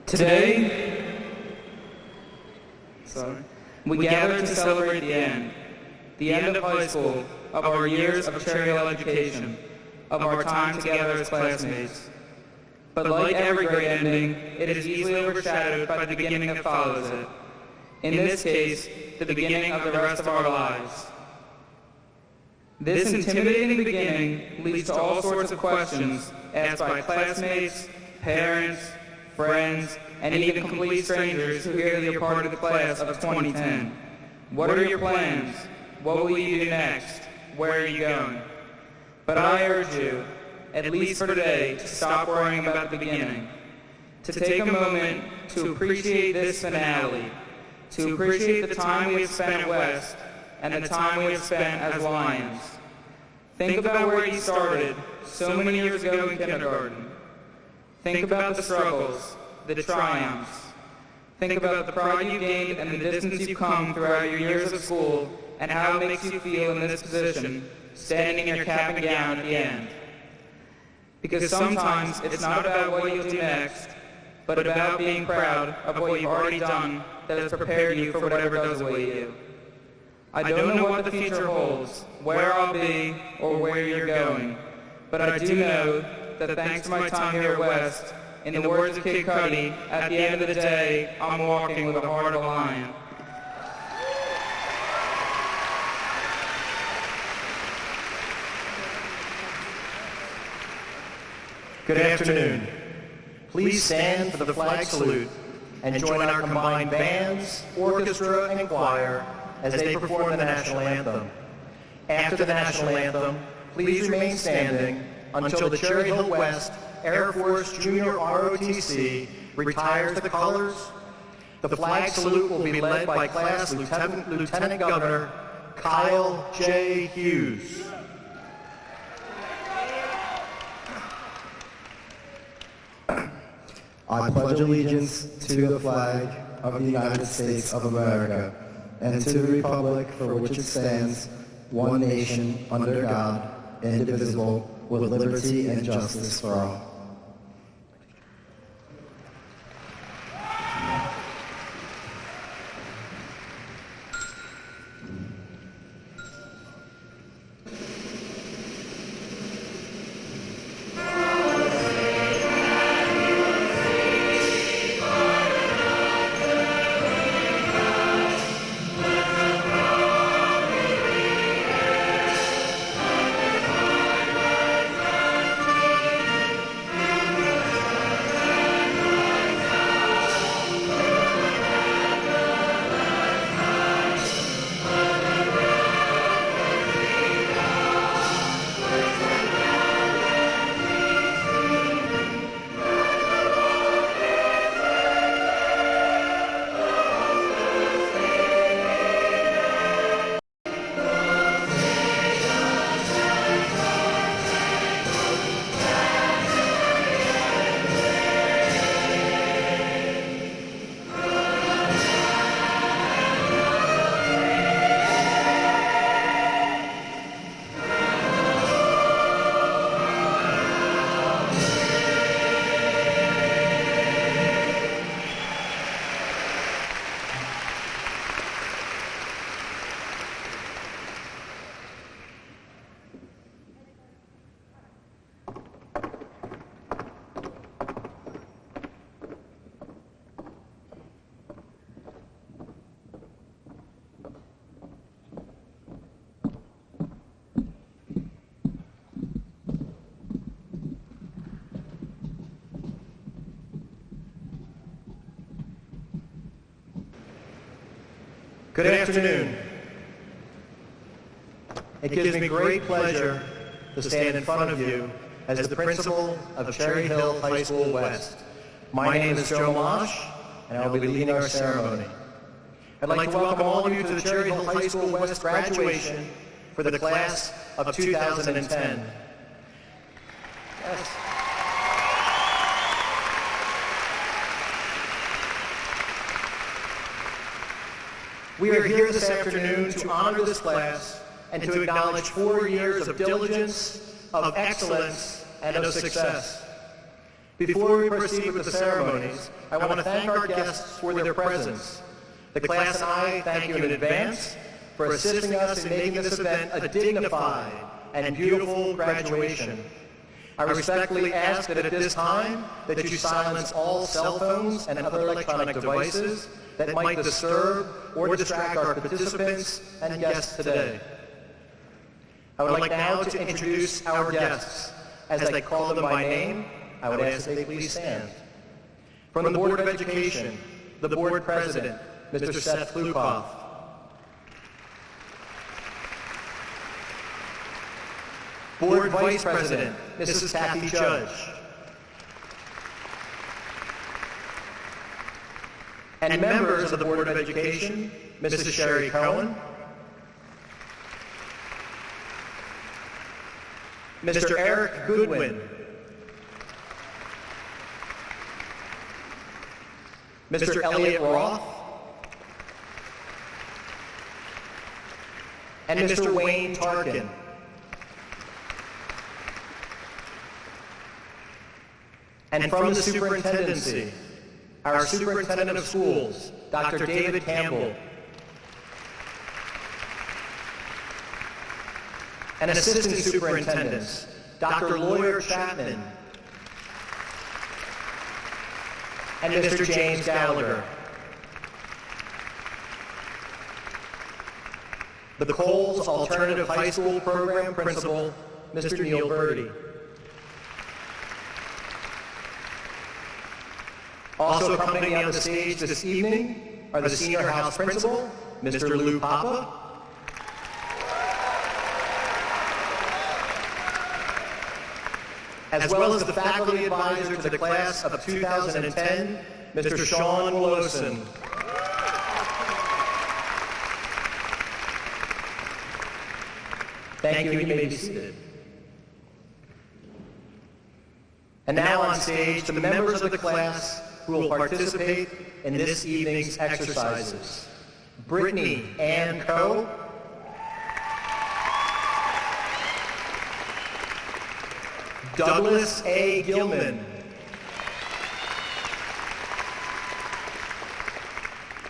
Today, we gather to celebrate the end of high school, of our years of Cherry Hill education, of our time together as classmates. But like every great ending, it is easily overshadowed by the beginning that follows it. In this case, the beginning of the rest of our lives. This intimidating beginning leads to all sorts of questions asked by classmates, parents, friends, and even complete strangers who hear that you're part of the class of 2010. What are your plans? What will you do next? Where are you going? But I urge you, at least for today, to stop worrying about the beginning, to take a moment to appreciate this finale, to appreciate the time we have spent at West and the time we have spent as Lions. Think about where you started so many years ago in kindergarten. Think about the struggles, the triumphs. Think about the pride you gained and the distance you've come throughout your years of school and how it makes you feel in this position, standing in your cap and gown at the end. Because sometimes it's not about what you'll do next, but about being proud of what you've already done that has prepared you for whatever does await you. I don't know what the future holds, where I'll be, or where you're going, but I do know that thanks to my time here at West, in the words of Kid Cudi, at the end of the day, I'm walking with a heart of a lion. Good afternoon. Please stand for the flag salute and join our combined bands, orchestra, and choir as they perform the national anthem. After the national anthem, please remain standing until the Cherry Hill West Air Force Junior ROTC retires the colors. The flag salute will be led by Class Lieutenant Governor Kyle J. Hughes. I pledge allegiance to the flag of the United States of America and to the republic for which it stands, one nation, under God, indivisible, with liberty and justice for all. Good afternoon. It gives me great pleasure to stand in front of you as the principal of Cherry Hill High School West. My name is Joe Mosh, and I will be leading our ceremony. I'd like to welcome all of you to the Cherry Hill High School West graduation for the class of 2010. Yes. We are here this afternoon to honor this class and to acknowledge 4 years of diligence, of excellence, and of success. Before we proceed with the ceremonies, I want to thank our guests for their presence. The class and I thank you in advance for assisting us in making this event a dignified and beautiful graduation. I respectfully ask that at this time that you silence all cell phones and other electronic devices that might disturb or distract our participants and guests today. I would like now to introduce our guests. As I call them by name, I would ask that they please stand. From the Board of Education, the Board President, Mr. Seth Klukoff. Board Vice President, Mrs. Kathy Judge. And members of the Board of Education, Mrs. Sherry Cohen, Mr. Eric Goodwin, Mr. Elliot Roth, and Mr. Wayne Tarkin. And from the Superintendency, our Superintendent of Schools, Dr. David Campbell, and Assistant Superintendents, Dr. Lawyer Chapman, and Mr. James Gallagher. The Coles Alternative High School Program Principal, Mr. Neil Birdie. Also accompanying me on the stage this evening are the Senior House Principal, Mr. Lou Papa, as well as the Faculty Advisor to the Class of 2010, Mr. Sean Wilson. Thank you, and you may be seated. And now on stage, the members of the class who will participate in this evening's exercises. Brittany Ann Coe, Douglas A. Gilman,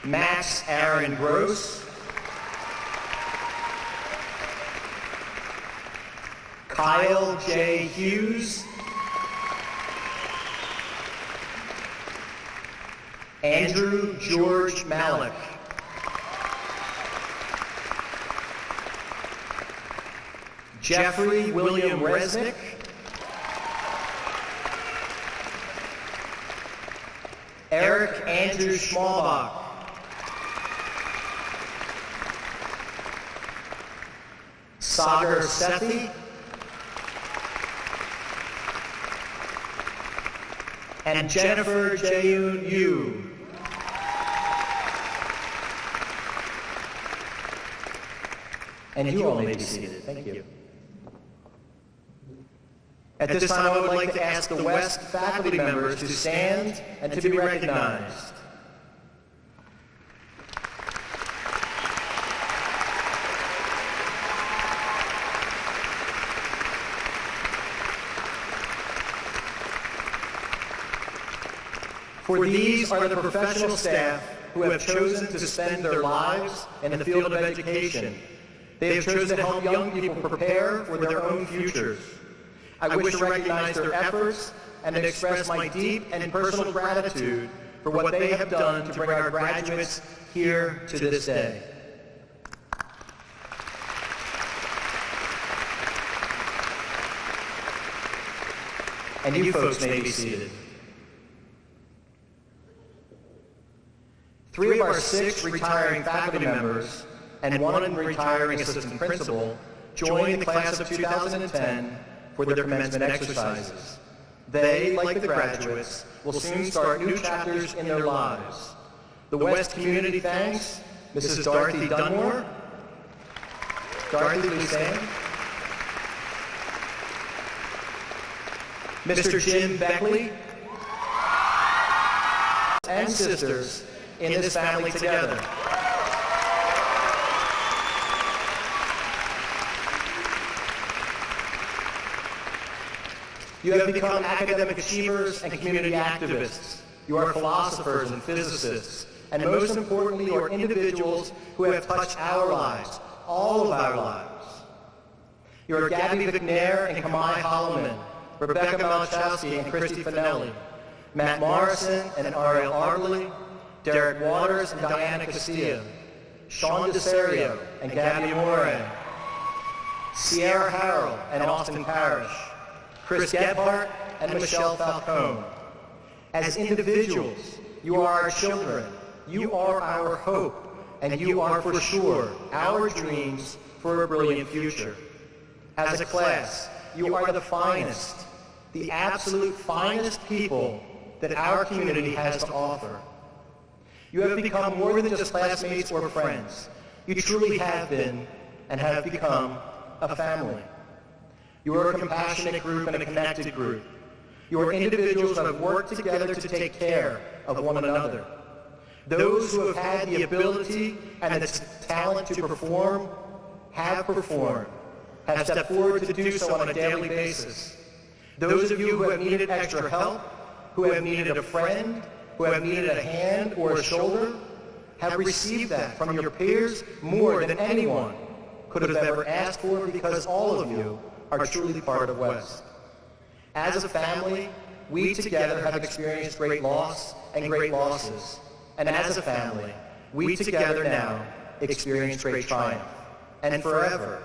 Max Aaron Gross, Kyle J. Hughes, Andrew George Malik, Jeffrey William Resnick, Eric Andrew Schmalbach, Sagar Sethi, and Jennifer Jaeyoon Yu. And you all may be seated. Thank you. At this time, I would like to ask the West faculty members to stand and to be recognized. For these are the professional staff who have chosen to spend their lives in the field of education. They have chosen to help young people prepare for their own futures. I wish to recognize their efforts and to express my deep and personal gratitude for what they have done to bring our graduates here to this day. And you folks may be seated. 3 of our 6 retiring faculty members and 1 retiring assistant principal joined the class of 2010 for their commencement exercises. They, like the graduates, will soon start new chapters in their lives. The West community thanks Mrs. Dorothy Dunmore. Dorothy, please stand. Mr. Jim Beckley, and sisters in this family together. You have become academic achievers and community activists. You are philosophers and physicists. And most importantly, you are individuals who have touched our lives, all of our lives. You are Gabby McNair and Kamai Holloman, Rebecca Malachowski and Christy Finelli, Matt Morrison and Ariel Ardley, Derek Waters and Diana Castilla, Sean DeSerio and Gabby Moray, Sierra Harrell and Austin Parrish, Chris Gebhardt and Michelle Falcone. As individuals, you are our children, you are our hope, and you are for sure our dreams for a brilliant future. As a class, you are the finest, the absolute finest people that our community has to offer. You have become more than just classmates or friends. You truly have been and have become a family. You are a compassionate group and a connected group. You are individuals who have worked together to take care of one another. Those who have had the ability and the talent to perform have performed, have stepped forward to do so on a daily basis. Those of you who have needed extra help, who have needed a friend, who have needed a hand or a shoulder, have received that from your peers more than anyone could have ever asked for, because all of you are truly part of West. As a family, we together have experienced great loss and great losses. And as a family, we together now experience great triumph. And forever,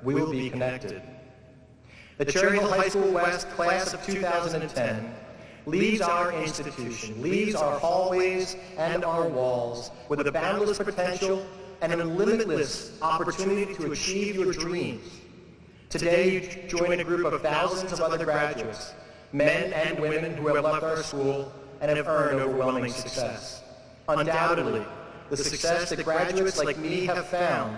we will be connected. The Cherry Hill High School West class of 2010 leaves our institution, leaves our hallways and our walls with a boundless potential and a limitless opportunity to achieve your dreams. Today, you join a group of thousands of other graduates, men and women who have left our school and have earned overwhelming success. Undoubtedly, the success that graduates like me have found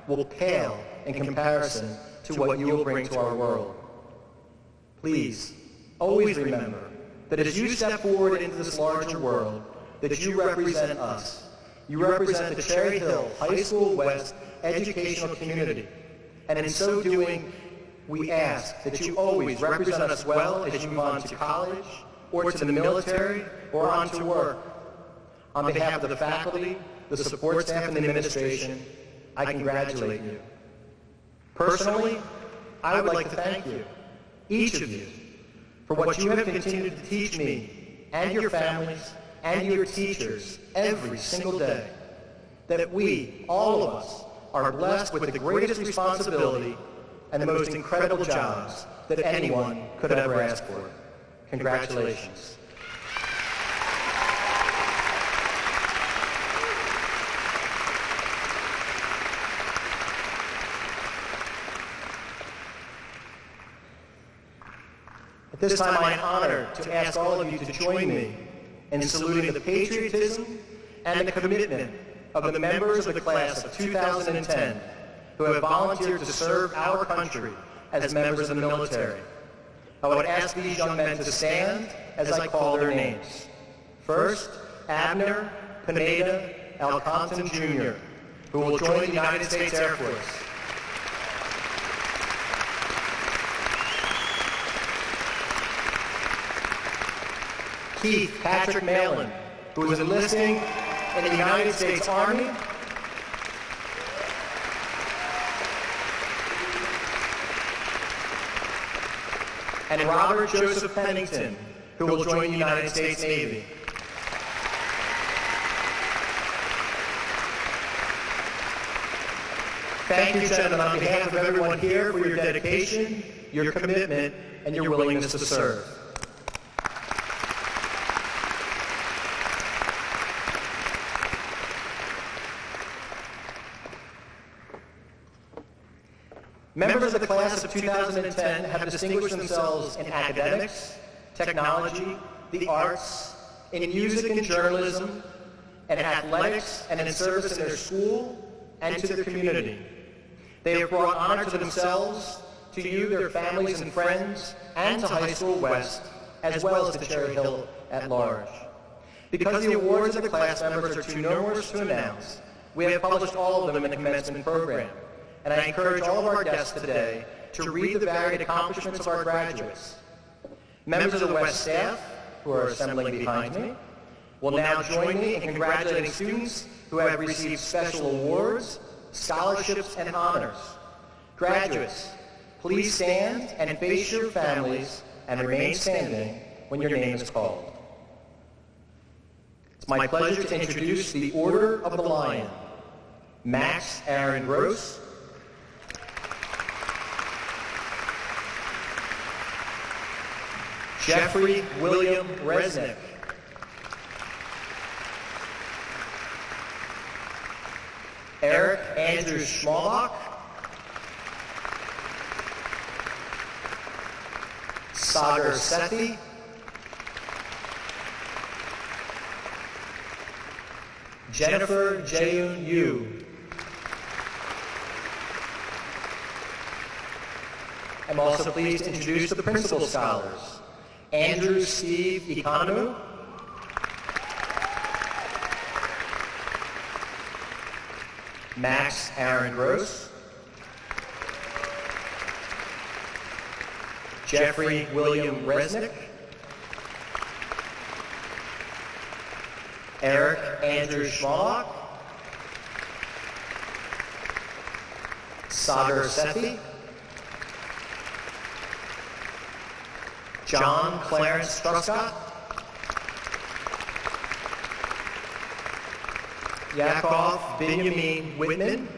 will pale in comparison to what you will bring to our world. Please, always remember that as you step forward into this larger world, that you represent us. You represent the Cherry Hill High School West educational community. And in so doing, we ask that you always represent us well as you move on to college, or to the military, or on to work. On behalf of the faculty, the support staff, and the administration, I congratulate you. Personally, I would like to thank you, each of you, for what you have continued to teach me and your families and your teachers every single day. That we, all of us, are blessed with the greatest responsibility and the most incredible jobs that anyone could ever ask for. Congratulations. At this time, I am honored to ask all of you to join me in saluting the patriotism and the commitment of the members of the class of 2010 who have volunteered to serve our country as members of the military. I would ask these young men to stand as I call their names. First, Abner Pineda Alconton, Jr., who will join the United States Air Force. Keith Patrick Malin, who is enlisting in the United States Army. And Robert Joseph Pennington, who will join the United States Navy. Thank you, gentlemen, on behalf of everyone here for your dedication, your commitment, and your willingness to serve. Members of the class of 2010 have distinguished themselves in academics, technology, the arts, in music and journalism, and athletics, and in service in their school and to their community. They have brought honor to themselves, to you, their families and friends, and to High School West, as well as to Cherry Hill at large. Because the awards of the class members are too numerous to announce, we have published all of them in the commencement program. And I encourage all of our guests today to read the varied accomplishments of our graduates. Members of the West staff, who are assembling behind me, will now join me in congratulating students who have received special awards, scholarships, and honors. Graduates, please stand and face your families and remain standing when your name is called. It's my pleasure to introduce the Order of the Lion. Max Aaron Gross, Jeffrey William Resnick, Eric Andrew Schmalbach, Sagar Sethi, Jennifer Jaeun Yu, I'm also pleased to introduce the principal scholars. Andrew Steve Economou, Max Aaron Gross, Jeffrey William Resnick, Eric Andrew Schmalbach, Sagar Sethi, John Clarence Truscott, Yakov Binyamin Whitman,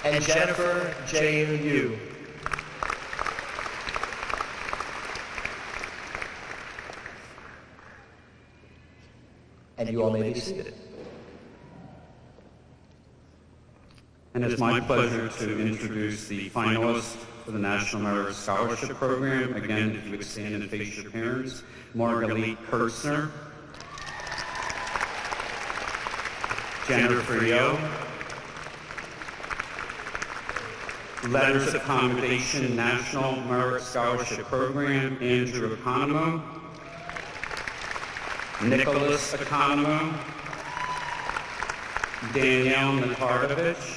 and Jennifer Jaeun Yu. And you all may be seated. And it's my pleasure to introduce the finalists for the National Merit Scholarship Program. Again, if you would stand and face your parents. Marguerite Kurtzner, Jennifer Yo, Letters of Accommodation National Merit Scholarship Program, Andrew Economou, Nicholas Economou, Danielle Natardovich,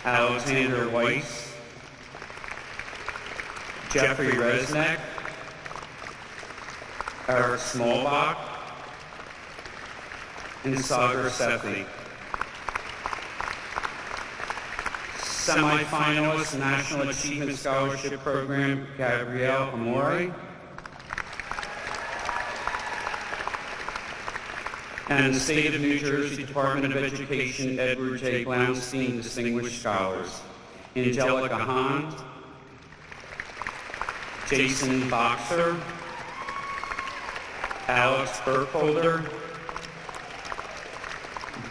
Alexander Weiss, Jeffrey Resnick, Eric Schmalbach, and Sagar Sethi. Semi-finalist National Achievement Scholarship Program, Gabrielle Amore, and the State of New Jersey Department of Education Edward J. Blaunstein Distinguished Scholars, Angelica Hahn, Jason Boxer, Alex Burkholder,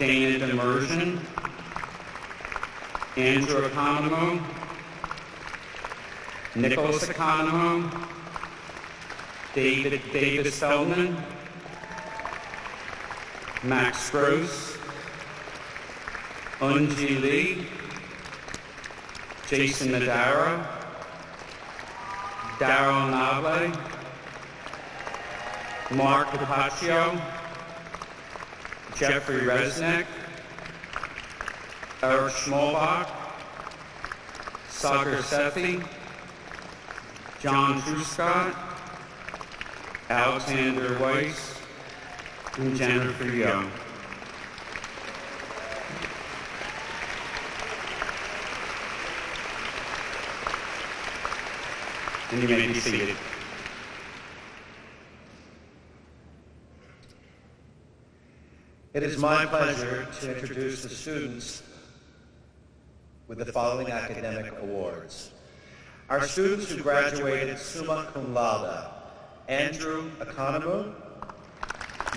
Dana Demersion, Andrew Economou, Nicholas Economou, David Feldman, Max Gross, Unji Lee, Jason Madara, Darryl Nable, Mark Capaccio, Jeffrey Resnick, Eric Schmalbach, Sagar Sethi, John Truscott, Alexander Weiss, and Jennifer Young. And you may be seated. It is my pleasure to introduce the students with the following academic awards. Our students who graduated summa cum laude: Andrew Economou,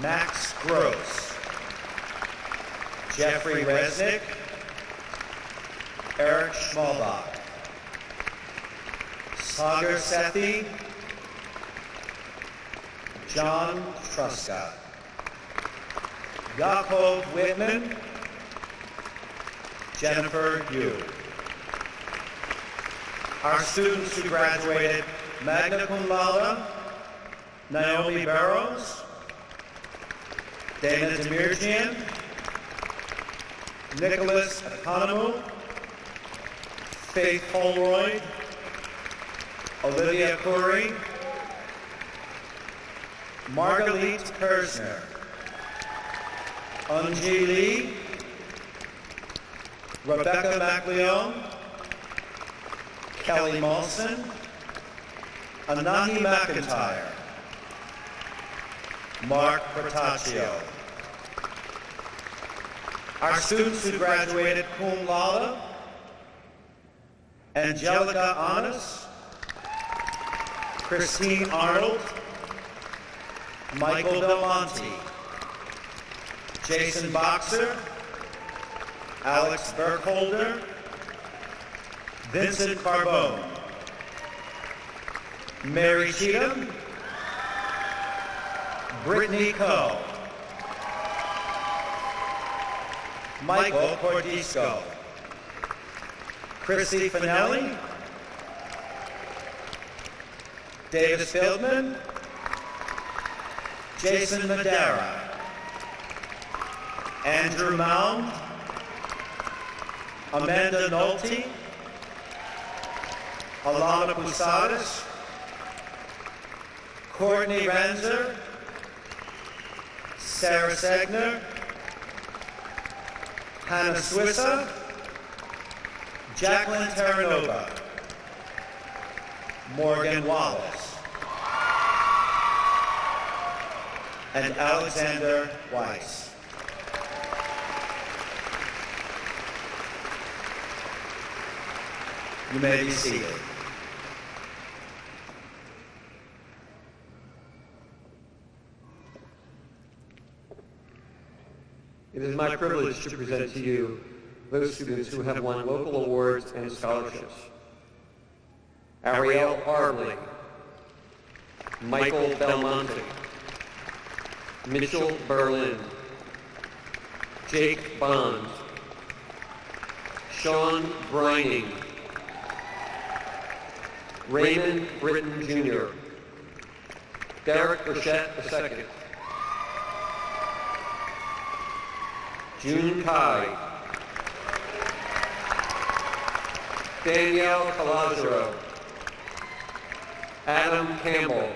Max Gross, Jeffrey Resnick, Eric Schmalbach, Sagar Sethi, John Truscott, Yakov Whitman, Jennifer Yu. Our students who graduated magna cum laude: Naomi Barrows, Dana Demirjian, Nicholas Economou, Faith Holroyd, Olivia Curry, Margalit Kersner, Unji Lee, Rebecca MacLeod, Kelly Molson, Anahi McIntyre, Mark Bertaccio. Our students who graduated cum laude: Angelica Honest, Christine Arnold, Michael Belmonte, Jason Boxer, Alex Burkholder, Vincent Carbone, Mary Cheatham, Brittany Coe, Michael Cordisco, Chrissy Finelli, Davis Fieldman, Jason Madera, Andrew Mound, Amanda Nolte, Alana Posadas, Courtney Renzer, Sarah Segner, Hannah Swissa, Jacqueline Terranova, Morgan Wallace, and Alexander Weiss. You may be seated. It is my privilege to present to you those students who have won local awards and scholarships. Ariel Harley, Michael Belmonte, Mitchell Berlin, Jake Bond, Sean Brining, Raymond Britton Jr., Derek Burchett II, June Kai, Danielle Calazaro, Adam Campbell,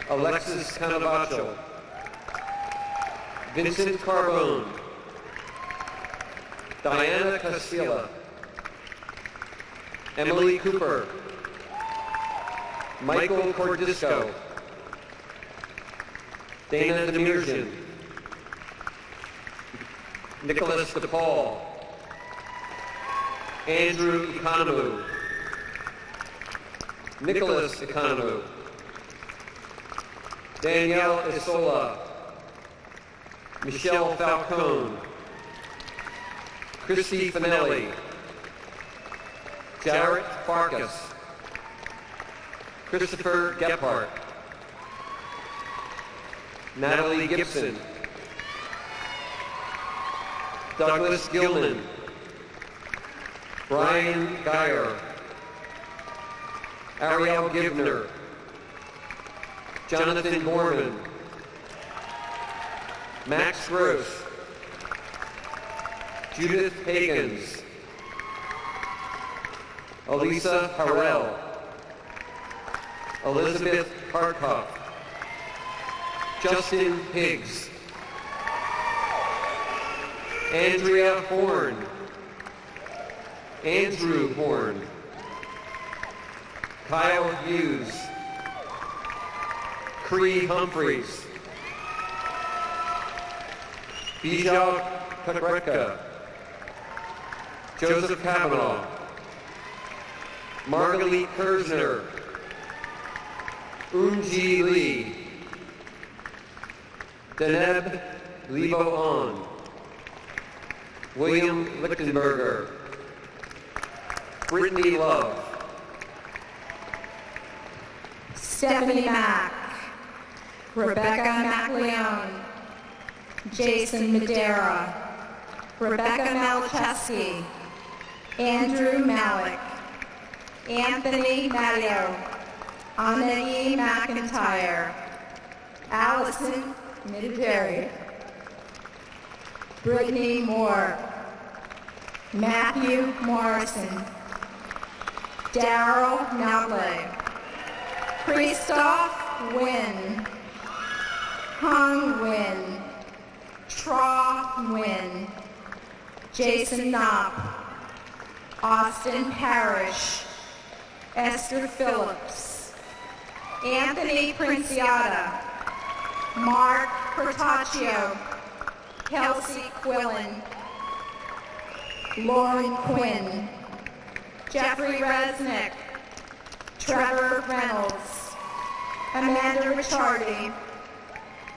Alexis Canavacho, Vincent Carbone, Diana Castilla, Emily Cooper, Michael Cordisco, Dana Demirjian, Nicholas DePaul, Andrew Economou, Nicholas Economou, Danielle Isola, Michelle Falcone, Christy Finelli, Jarrett Farkas, Christopher Gephardt, Natalie Gibson, Douglas Gilman, Brian Geyer, Ariel Givner, Jonathan Gorman, Max Gross, Judith Higgins, Elisa Harrell, Elizabeth Hartkoff, Justin Higgs, Andrea Horn, Andrew Horn, Kyle Hughes, Cree Humphreys, Bijal Kakretka, Joseph Kavanaugh, Margalit Kersner, Unji Lee, Deneb Levo-On, William Lichtenberger, Brittany Love, Stephanie Mack, Rebecca MacLeod, Jason Madera, Rebecca Malcheski, Andrew Malik, Anthony Matteo, Anahi McIntyre, Allison Midideri, Brittany Moore, Matthew Morrison, Daryl Nauble, Christoph Nguyen, Hung Nguyen, Tra Nguyen, Jason Knopp, Austin Parrish, Esther Phillips, Anthony Princiata, Mark Portaccio, Kelsey Quillen, Lauren Quinn, Jeffrey Resnick, Trevor Reynolds, Amanda Ricciardi,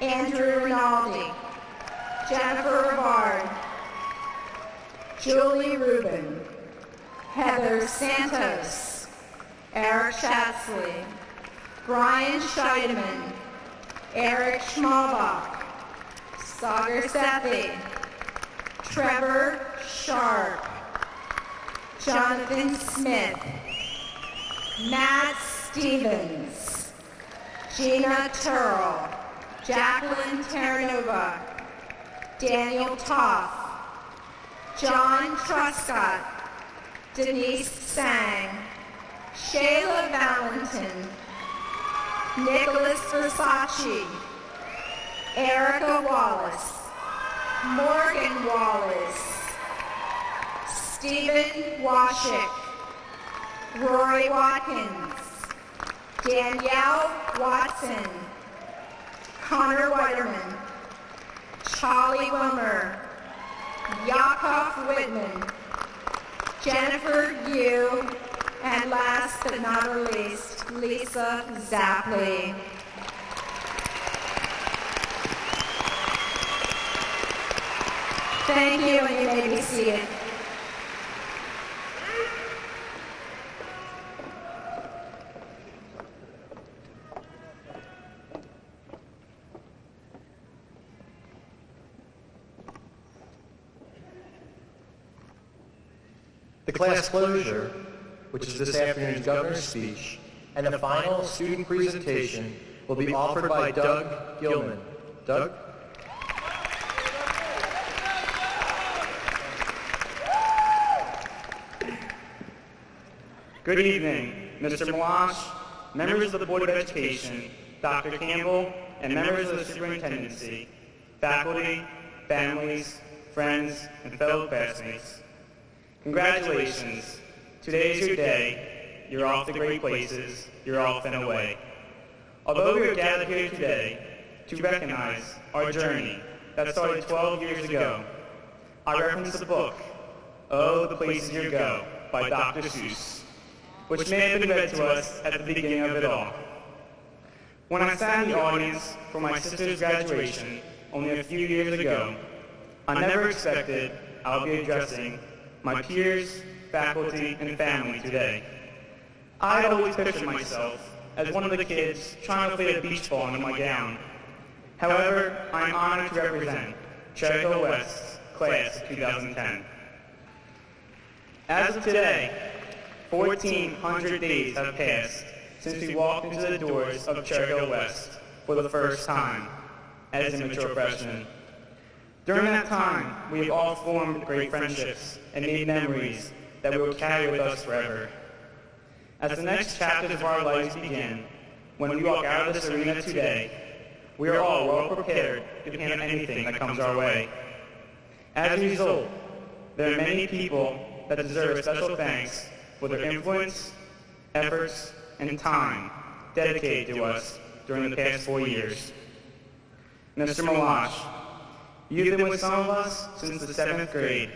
Andrew Rinaldi, Jennifer Rivard, Julie Rubin, Heather Santos, Eric Schatzley, Brian Scheidemann, Eric Schmalbach, Sagar Sethi, Trevor Sharp, Jonathan Smith, Matt Stevens, Gina Turrell, Jacqueline Terranova, Daniel Toff, John Truscott, Denise Sang, Shayla Valentin, Nicholas Versace, Erica Wallace, Morgan Wallace, Stephen Washik, Rory Watkins, Danielle Watson, Connor Weiderman, Charlie Wilmer, Yakov Whitman, Jennifer Yu, and last but not least, Lisa Zapley. Thank you, and you may be seated. The class closure, which is this afternoon's governor's speech, and the final student presentation will be offered by Doug Gilman. Doug? Good evening, Mr. Malash, members of the Board of Education, Dr. Campbell, and members of the Superintendency, faculty, families, friends, and fellow classmates. Congratulations. Today is your day. You're off to great places. You're off and away. Although we are gathered here today to recognize our journey that started 12 years ago, I reference the book, Oh, the Places You Go, by Dr. Seuss, which may have been read to us at the beginning of it all. When I sat in the audience for my sister's graduation only a few years ago, I never expected I would be addressing my peers, faculty, and family today. I had always pictured myself as one of the kids trying to play a beach ball into my gown. However, I am honored to represent Cherry Hill West's class of 2010. As of today, 1,400 days have passed since we walked into the doors of Cherry Hill West for the first time as immature freshmen. During that time, we have all formed great friendships and made memories that we will carry with us forever. As the next chapters of our lives begin, when we walk out of this arena today, we are all well prepared to handle anything that comes our way. As a result, there are many people that deserve special thanks for their influence, efforts, and time dedicated to us during the past 4 years. Mr. Malash, you've been with some of us since the 7th grade.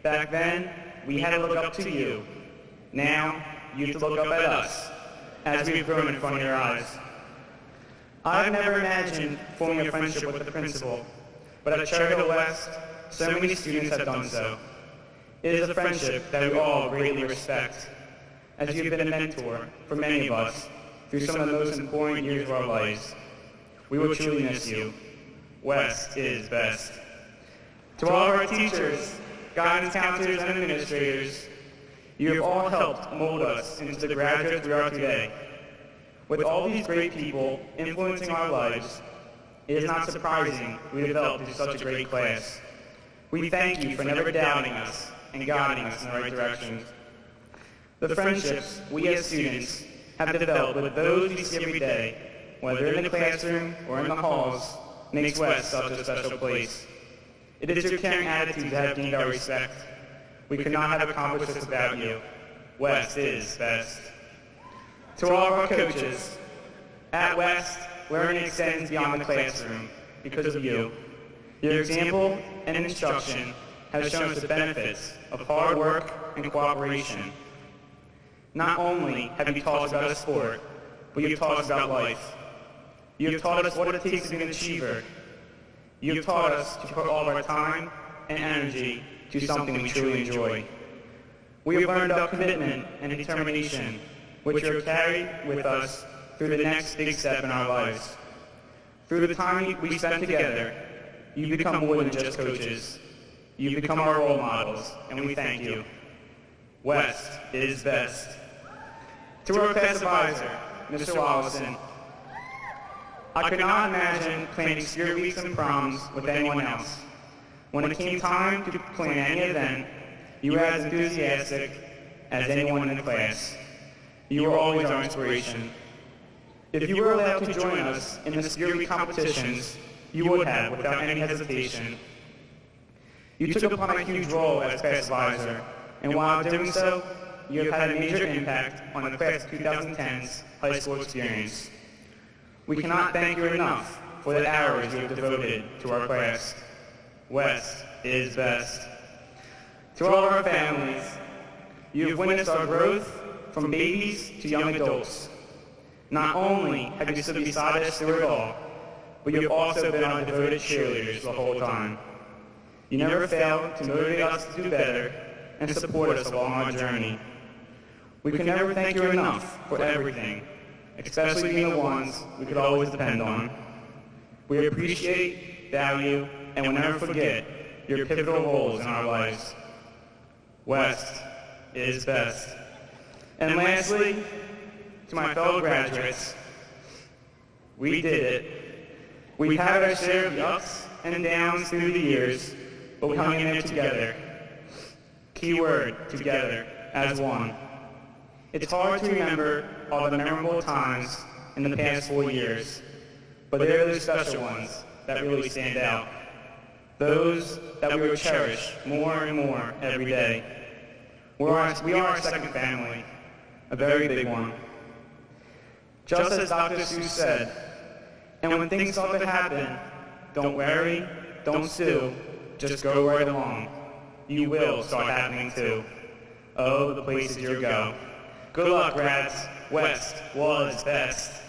Back then, we had to look up to you. Now, you have to look up at us as we've grown in front of your eyes. I've never imagined forming a friendship with the principal, but at Cherry Hill West, so many students have done so. It is a friendship that we all greatly respect, as you have been a mentor for many of us through some of the most important years of our lives. We will truly miss you. West is best. To all of our teachers, guidance counselors, and administrators, you have all helped mold us into the graduates we are today. With all these great people influencing our lives, it is not surprising we developed into such a great class. We thank you for never doubting us and guiding us in the right direction. The friendships we as students have developed with those we see every day, whether in the classroom or in the halls, makes West such a special place. It is your caring attitude that have gained our respect. We could not have accomplished this without you. West is best. To all of our coaches, at West, learning extends beyond the classroom because of you. Your example and instruction has shown us the benefits of hard work and cooperation. Not only have you taught us about a sport, but you have taught us about life. You have taught us what it takes to be an achiever. You have taught us to put all of our time and energy to something we truly enjoy. We have learned about commitment and determination, which are carried with us through the next big step in our lives. Through the time we spent together, you've become more than just coaches. You've become our role models, and we thank you. West is best. To our class advisor, Mr. Wallison, I could not imagine planning spirit weeks and proms with anyone else. When it came time to plan any event, you were as enthusiastic as anyone in the class. You were always our inspiration. If you were allowed to join us in the spirit week competitions, you would have without any hesitation. You took upon a huge role as class advisor, and while doing so, you have had a major impact on the class of 2010's high school experience. We cannot thank you enough for the hours you have devoted to our class. West is best. To all of our families, you have witnessed our growth from babies to young adults. Not only have you stood beside us through it all, but you have also been our devoted cheerleaders the whole time. You never failed to motivate us to do better and support us along our journey. We can never thank you enough for everything, especially being the ones we could always depend on. We appreciate, value, and will never forget your pivotal roles in our lives. West is best. And lastly, to my fellow graduates, we did it. We've had our share of the ups and downs through the years, but we hung in there together. Keyword, together, as one. It's hard to remember all the memorable times in the past 4 years, but there are those special ones that really stand out. Those that we will cherish more and more every day. We are our second family, a very big one. Just as Dr. Seuss said, and when things start to happen, don't worry, don't sue, just go right along. You will start happening too. Oh, the places you'll go. Good luck, grads. West was best.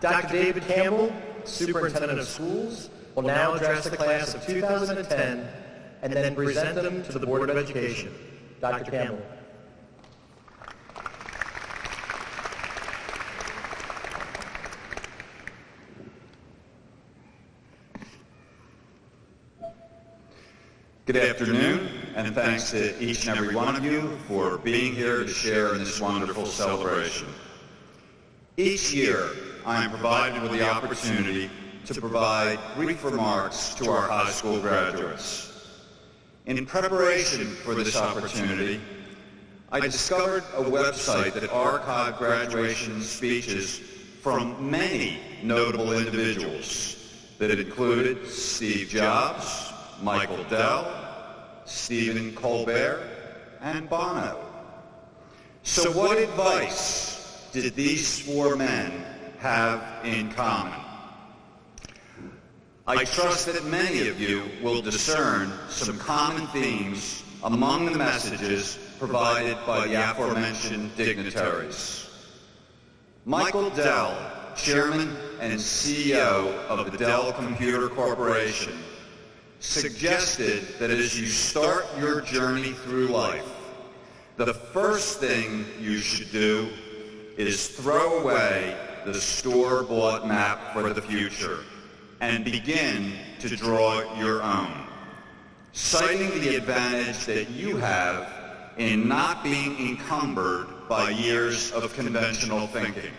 Dr. David Campbell, Superintendent of Schools, will now address the class of 2010 and then present them to the Board of Education. Dr. Campbell. Good afternoon, and thanks to each and every one of you for being here to share in this wonderful celebration. Each year, I am provided with the opportunity to provide brief remarks to our high school graduates. In preparation for this opportunity, I discovered a website that archived graduation speeches from many notable individuals that included Steve Jobs, Michael Dell, Stephen Colbert, and Bono. So what advice did these four men have in common? I trust that many of you will discern some common themes among the messages provided by the aforementioned dignitaries. Michael Dell, Chairman and CEO of the Dell Computer Corporation, suggested that as you start your journey through life, the first thing you should do is throw away the store-bought map for the future and begin to draw your own, citing the advantage that you have in not being encumbered by years of conventional thinking.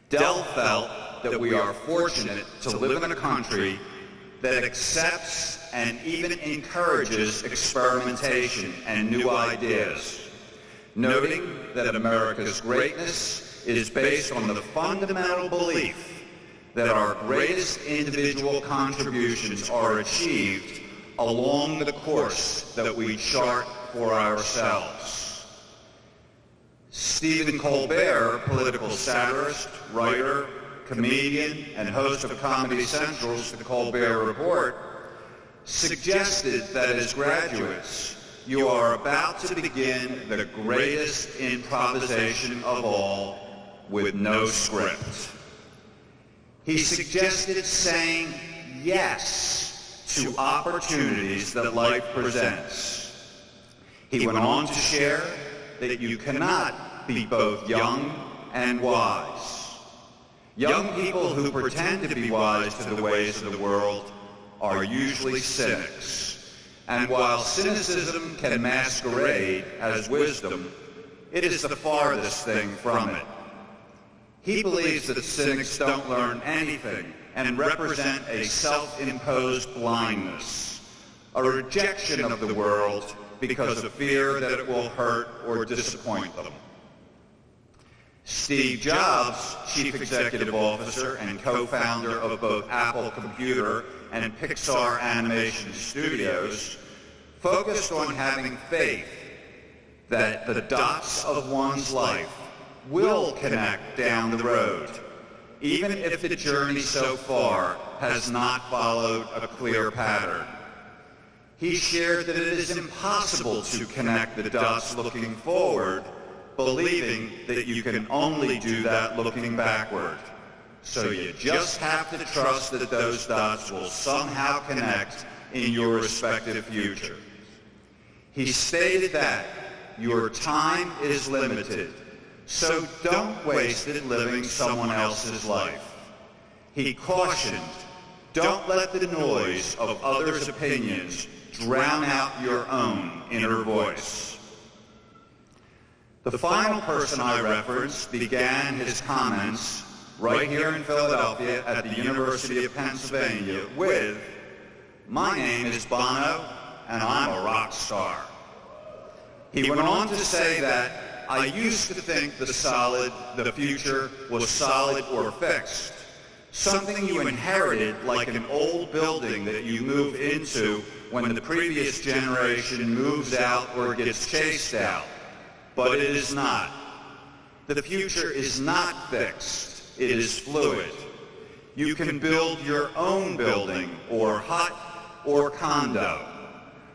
Dell felt that we are fortunate to live in a country that accepts and even encourages experimentation and new ideas, noting that America's greatness is based on the fundamental belief that our greatest individual contributions are achieved along the course that we chart for ourselves. Stephen Colbert, political satirist, writer, comedian, and host of Comedy Central's The Colbert Report, suggested that as graduates, you are about to begin the greatest improvisation of all with no script. He suggested saying yes to opportunities that life presents. He went on to share that you cannot be both young and wise. Young people who pretend to be wise to the ways of the world are usually cynics. And while cynicism can masquerade as wisdom, it is the farthest thing from it. He believes that cynics don't learn anything and represent a self-imposed blindness, a rejection of the world because of fear that it will hurt or disappoint them. Steve Jobs, chief executive officer and co-founder of both Apple Computer and Pixar Animation Studios, focused on having faith that the dots of one's life will connect down the road, even if the journey so far has not followed a clear pattern. He shared that it is impossible to connect the dots looking forward, believing that you can only do that looking backward. So you just have to trust that those dots will somehow connect in your respective future. He stated that your time is limited, so don't waste it living someone else's life. He cautioned, don't let the noise of others' opinions drown out your own inner voice. The final person I referenced began his comments right here in Philadelphia at the University of Pennsylvania with, "My name is Bono, and I'm a rock star." He went on to say that, "I used to think the future was solid or fixed, something you inherited like an old building that you move into when the previous generation moves out or gets chased out. But it is not. The future is not fixed. It is fluid. You can build your own building or hut or condo.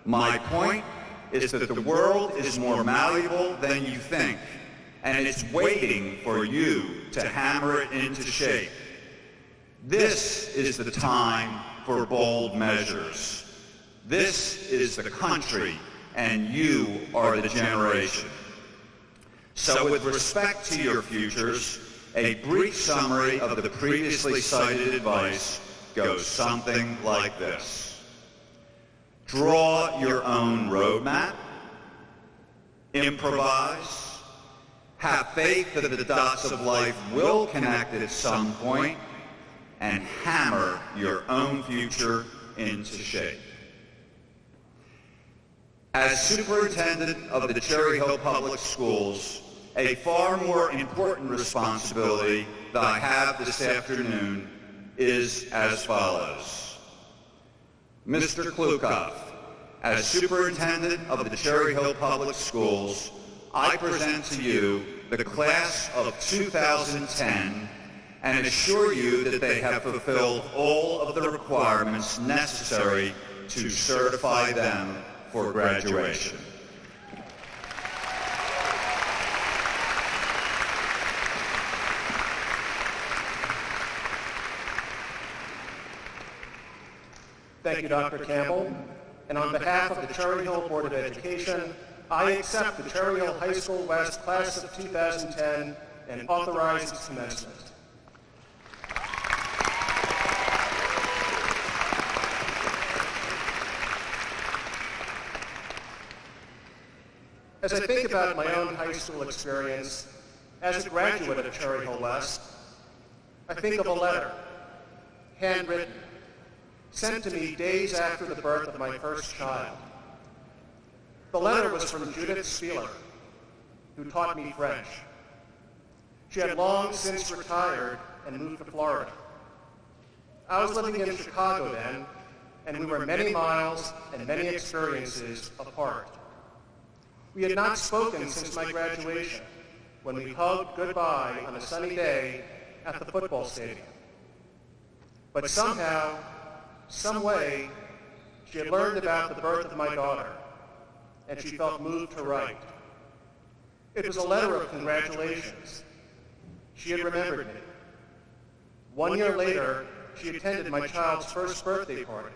My point is that the world is more malleable than you think, and it's waiting for you to hammer it into shape. This is the time for bold measures. This is the country, and you are the generation." So with respect to your futures, a brief summary of the previously cited advice goes something like this. Draw your own roadmap, improvise, have faith that the dots of life will connect at some point, and hammer your own future into shape. As superintendent of the Cherry Hill Public Schools, a far more important responsibility that I have this afternoon is as follows. Mr. Klukoff, as superintendent of the Cherry Hill Public Schools, I present to you the class of 2010 and assure you that they have fulfilled all of the requirements necessary to certify them for graduation. Thank you, Dr. Campbell. And on behalf of the Cherry Hill Board of Education, I accept the Cherry Hill High School West Class of 2010 and authorize its commencement. As I think about my own high school experience as a graduate of Cherry Hill West, I think of a letter, handwritten, sent to me days after the birth of my first child. The letter was from Judith Spieler, who taught me French. She had long since retired and moved to Florida. I was living in Chicago then, and we were many miles and many experiences apart. We had not spoken since my graduation, when we hugged goodbye on a sunny day at the football stadium. But somehow, some way, she had learned about the birth of my daughter, and she felt moved to write. It was a letter of congratulations. She had remembered me. 1 year later, she attended my child's first birthday party,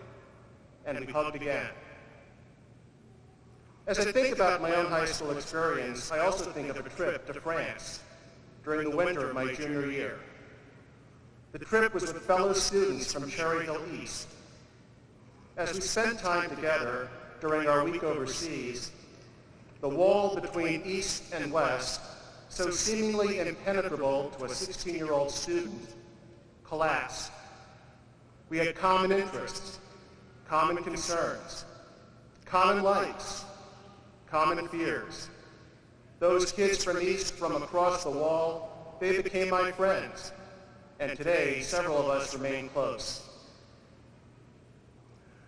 and we hugged again. As I think about my own high school experience, I also think of a trip to France during the winter of my junior year. The trip was with fellow students from Cherry Hill East. As we spent time together during our week overseas, the wall between East and West, so seemingly impenetrable to a 16-year-old student, collapsed. We had common interests, common concerns, common likes, common fears. Those kids from East from across the wall, they became my friends, and today several of us remain close.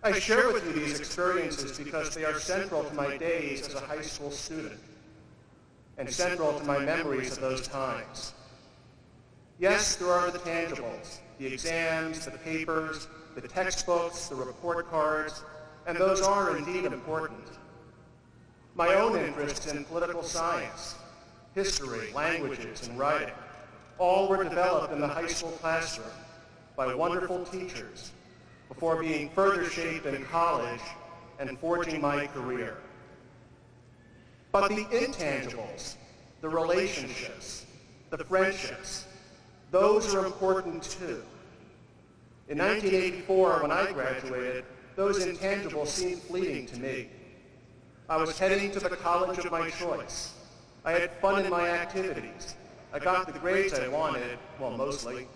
I share with you these experiences because they are central to my days as a high school student and central to my memories of those times. Yes, there are the tangibles, the exams, the papers, the textbooks, the report cards, and those are indeed important. My own interests in political science, history, languages, and writing all were developed in the high school classroom by wonderful teachers before being further shaped in college and forging my career. But the intangibles, the relationships, the friendships, those are important too. In 1984, when I graduated, those intangibles seemed fleeting to me. I was heading to the college of my choice. I had fun in my activities. I got the grades I wanted, well, mostly,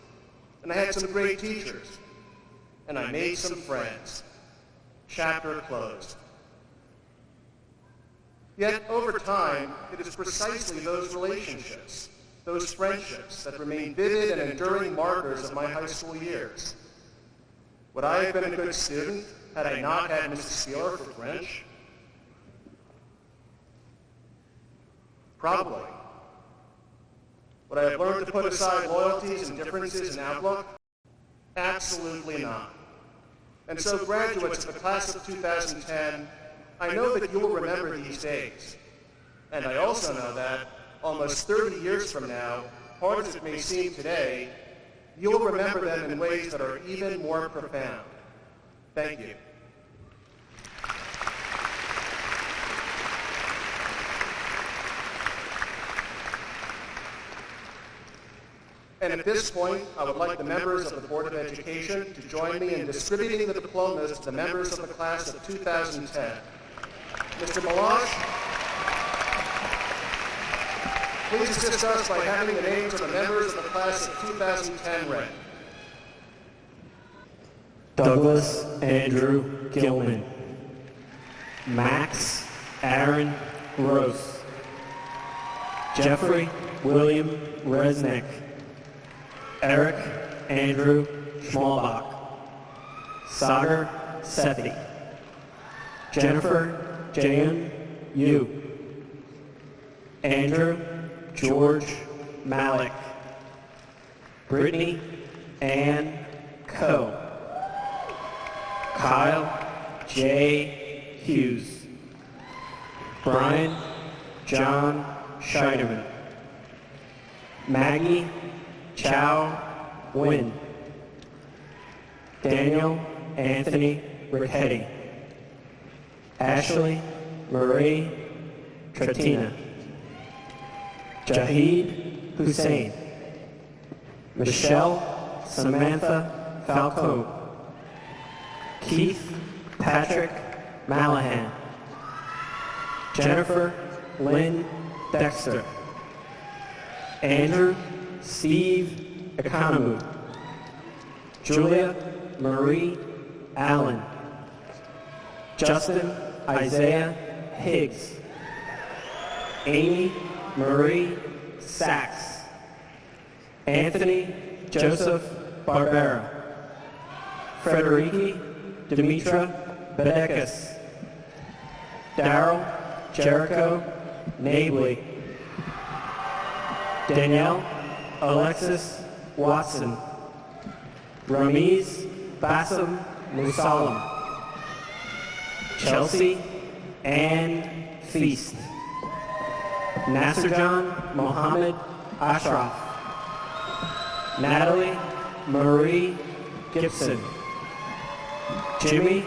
and I had some great teachers. And I made some friends. Chapter closed. Yet, over time, it is precisely those relationships, those friendships, that remain vivid and enduring markers of my high school years. Would I have been a good student had I not had Mrs. Spieler for French? Probably. Would I have learned to put aside loyalties and differences in outlook? Absolutely not. And so, graduates of the class of 2010, I know that you will remember these days. And I also know that, almost 30 years from now, hard as it may seem today, you'll remember them in ways that are even more profound. Thank you. And at this point, I would like the members of the Board of Education to join me in distributing the diplomas to the members of the class of 2010. Mr. Melange, please assist us by having the names of the members of the class of 2010 read. Douglas Andrew Gilman. Max Aaron Gross. Jeffrey William Resnick. Eric Andrew Schmalbach. Sagar Sethi. Jennifer Jan Yu. Andrew George Malik. Brittany Ann Coe. Kyle J. Hughes. Brian John Scheiderman. Maggie Chow Nguyen. Daniel Anthony Ricchetti. Ashley Marie Tratina. Jahid Hussein. Michelle Samantha Falcone. Keith Patrick Malahan. Jennifer Lynn Dexter. Andrew Steve Economou. Julia Marie Allen. Justin Isaiah Higgs. Amy Marie Sachs. Anthony Joseph Barbera. Frederiki Demetra Bedekis. Daryl Jericho Nabley. Danielle Alexis Watson. Ramiz Bassam Musalam. Chelsea Ann Feast. Nasserjan Mohammed Ashraf. Natalie Marie Gibson. Jimmy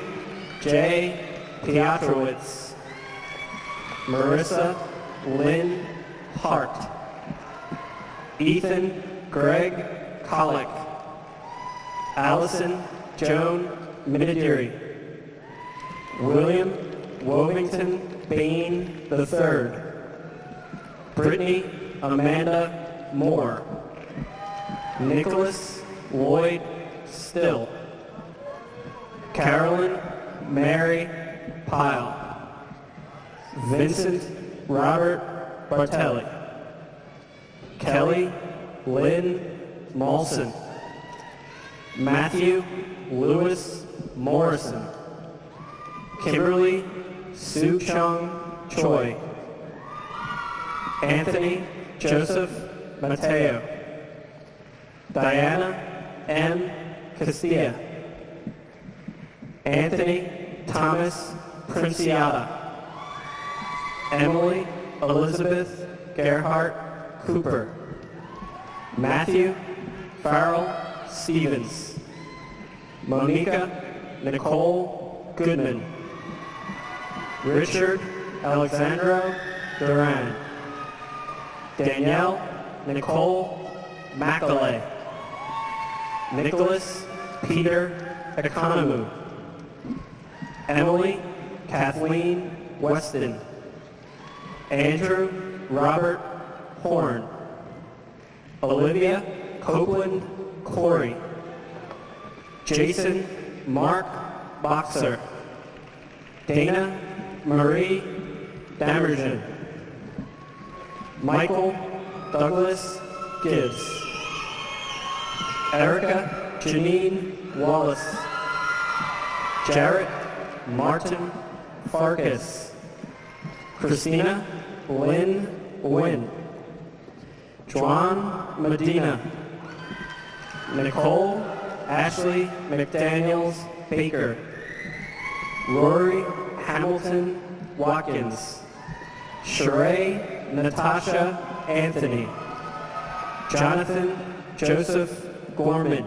J. Piotrowitz. Marissa Lynn Hart. Ethan Greg Colick. Allison Joan Minadiri. William Wovington Bain III. Brittany Amanda Moore. Nicholas Lloyd Still. Carolyn Mary Pyle. Vincent Robert Bartelli. Kelly Lynn Molson. Matthew Lewis Morrison. Kimberly Sue Chung Choi. Anthony Joseph Mateo. Diana M. Castilla. Anthony Thomas Princiata. Emily Elizabeth Gerhart Cooper. Matthew Farrell Stevens. Monica Nicole Goodman. Richard Alexandro Duran. Danielle Nicole Macaulay. Nicholas Peter Economou. Emily Kathleen Weston. Andrew Robert Horn. Olivia Copeland Corey. Jason Mark Boxer. Dana Marie Damergen. Michael Douglas Gibbs. Erica Janine Wallace. Jarrett Martin Farkas. Christina Lynn Wynn. Juan Medina. Nicole Ashley McDaniels Baker. Rory Hamilton Watkins. Sheree Natasha Anthony. Jonathan Joseph Gorman.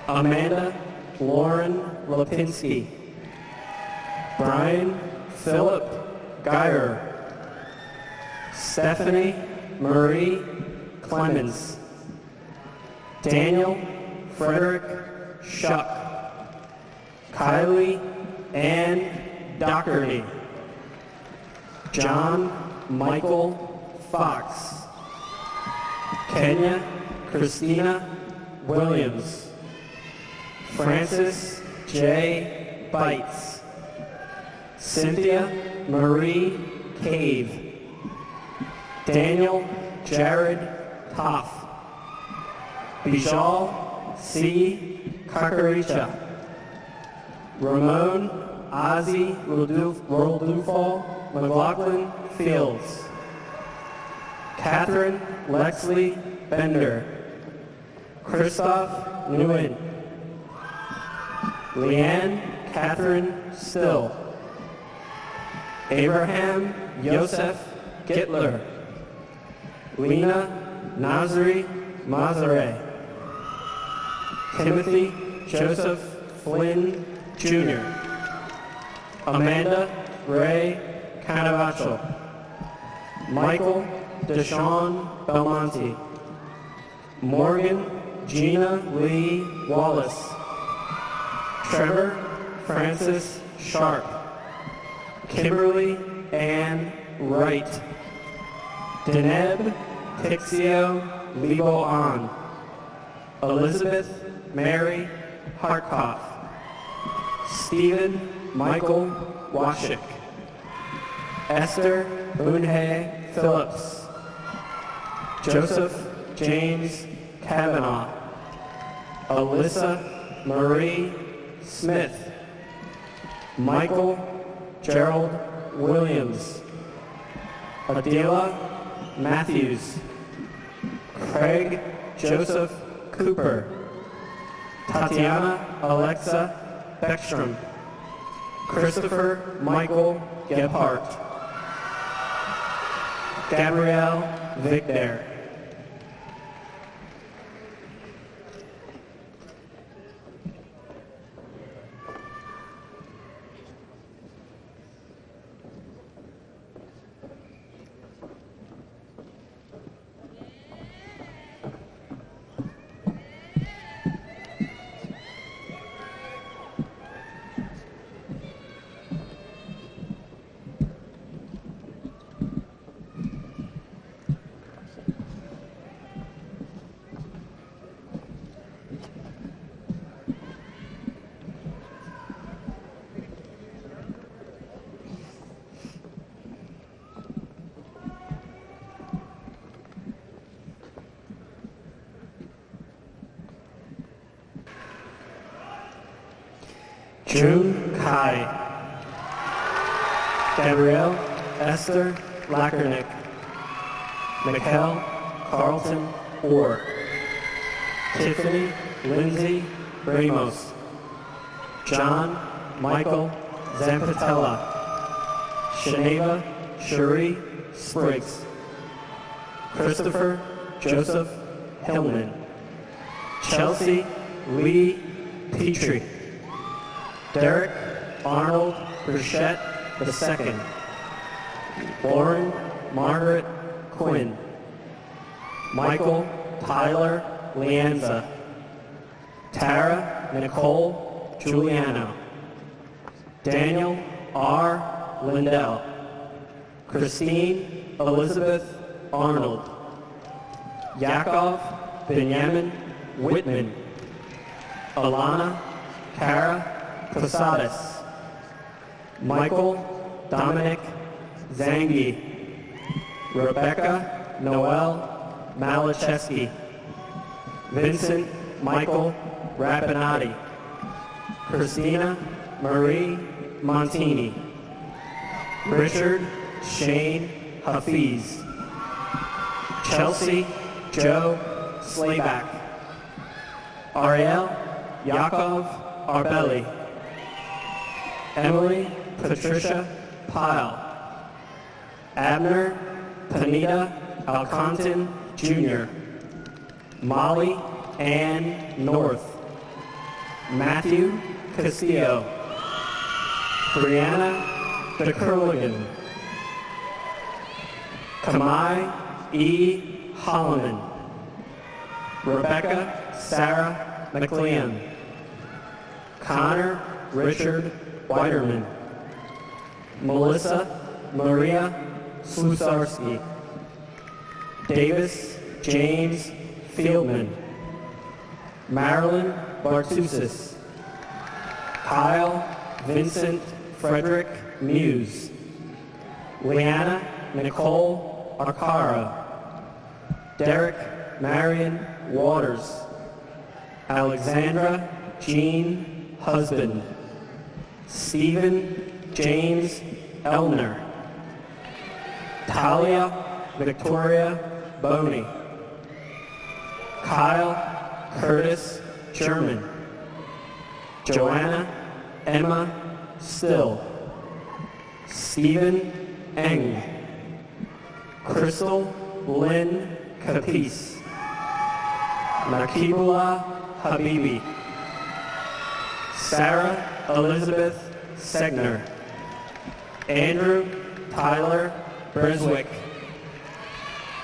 Amanda Lauren Lipinski. Brian Philip Geyer. Stephanie Marie Clemens. Daniel Frederick Shuck. Kylie Ann Doherty. John Michael Fox. Kenya Christina Williams. Francis J. Bites. Cynthia Marie Cave. Daniel Jared Toff. Bijal C. Kakaricha. Ramon Ozzy Rodulfo McLaughlin Fields. Catherine Lexley Bender. Christoph Nguyen. Leanne Catherine Still. Abraham Yosef Gittler. Lena Nazri Mazare. Timothy Joseph Flynn Jr. Amanda Ray Canavacho. Michael Deshawn Belmonte. Morgan Gina Lee Wallace. Trevor Francis Sharp. Kimberly Ann Wright. Deneb Tixio Lebo An. Elizabeth Mary Hartkoff. Stephen Michael Washik. Esther Boonhay Phillips. Joseph James Kavanaugh. Alyssa Marie Smith. Michael Gerald Williams. Adela Matthews. Craig Joseph Cooper. Tatiana Alexa Beckstrom. Christopher Michael Gebhardt. Gabrielle Vigdare. June Kai. Gabrielle Esther Lackernick. Mikkel Carlton Orr. Tiffany Lindsay Ramos. John Michael Zampatella. Shaneva Cherie Spriggs. Christopher Joseph Hillman. Chelsea Lee Petrie. Derek Arnold Burchett II. Lauren Margaret Quinn. Michael Tyler Lianza. Tara Nicole Giuliano. Daniel R. Lindell. Christine Elizabeth Arnold. Yakov Benjamin Whitman. Alana Kara Posadas. Michael Dominic Zangi. Rebecca Noel Malacheski. Vincent Michael Rapinati. Christina Marie Montini. Richard Shane Hafiz. Chelsea Joe Slayback. Ariel Yakov Arbelli. Emily Patricia Pyle. Abner Panita Alcontin Jr. Molly Ann North. Matthew Castillo. Brianna DeCurligan. Kamai E. Holloman. Rebecca Sarah McLean. Connor Richard Weiderman. Melissa Maria Slusarski. Davis James Fieldman. Marilyn Bartusis. Kyle Vincent Frederick Muse. Leanna Nicole Arcaro. Derek Marion Waters. Alexandra Jean Husband. Stephen James Elner. Talia Victoria Boney. Kyle Curtis Sherman. Joanna Emma Still. Stephen Eng. Crystal Lynn Capice. Nakibullah Habibi. Sarah Elizabeth Segner. Andrew Tyler Breswick.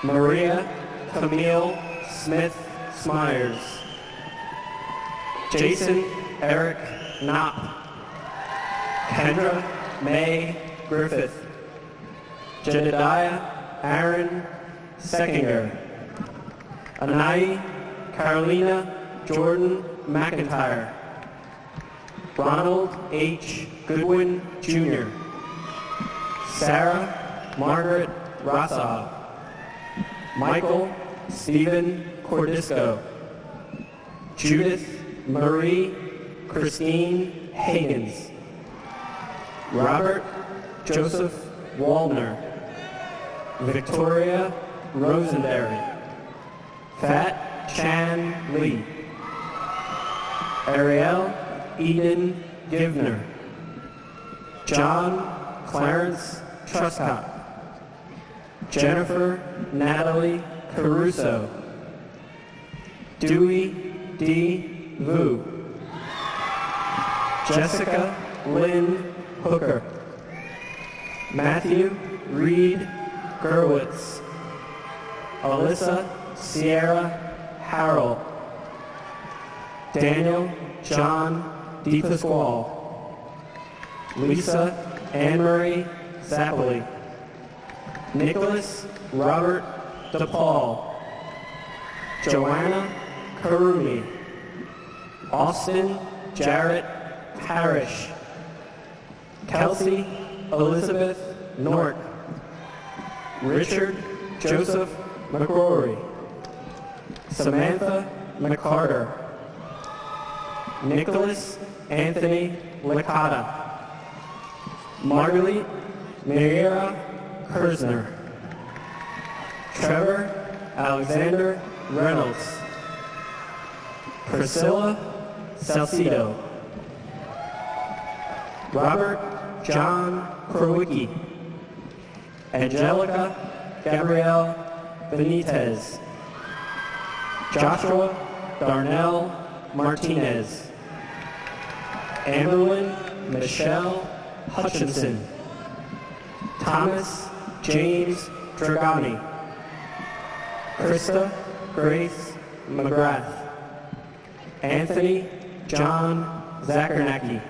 Maria Camille Smith Smyers. Jason Eric Knopp. Kendra May Griffith. Jedediah Aaron Seckinger, Anai Carolina Jordan McIntyre, Ronald H. Goodwin, Jr., Sarah Margaret Rossov, Michael Stephen Cordisco, Judith Marie Christine Higgins, Robert Joseph Wallner, Victoria Rosenberry, Fat Chan Lee, Ariel Eden Givner, John Clarence Truscott, Jennifer Natalie Caruso, Dewey D. Vu, Jessica Lynn Hooker, Matthew Reed Gerwitz, Alyssa Sierra Harrell, Daniel John DePasquale, Lisa Anne-Marie Zappoli, Nicholas Robert DePaul, Joanna Karumi, Austin Jarrett Parrish, Kelsey Elizabeth Nork, Richard Joseph McCrory, Samantha McCarter, Nicholas Anthony Licata, Marguerite Meira Kersner, Trevor Alexander Reynolds, Priscilla Salcido, Robert John Krowicki, Angelica Gabrielle Benitez, Joshua Darnell Martinez, Amberlyn Michelle Hutchinson, Thomas James Dragani, Krista Grace McGrath, Anthony John Zakernacki,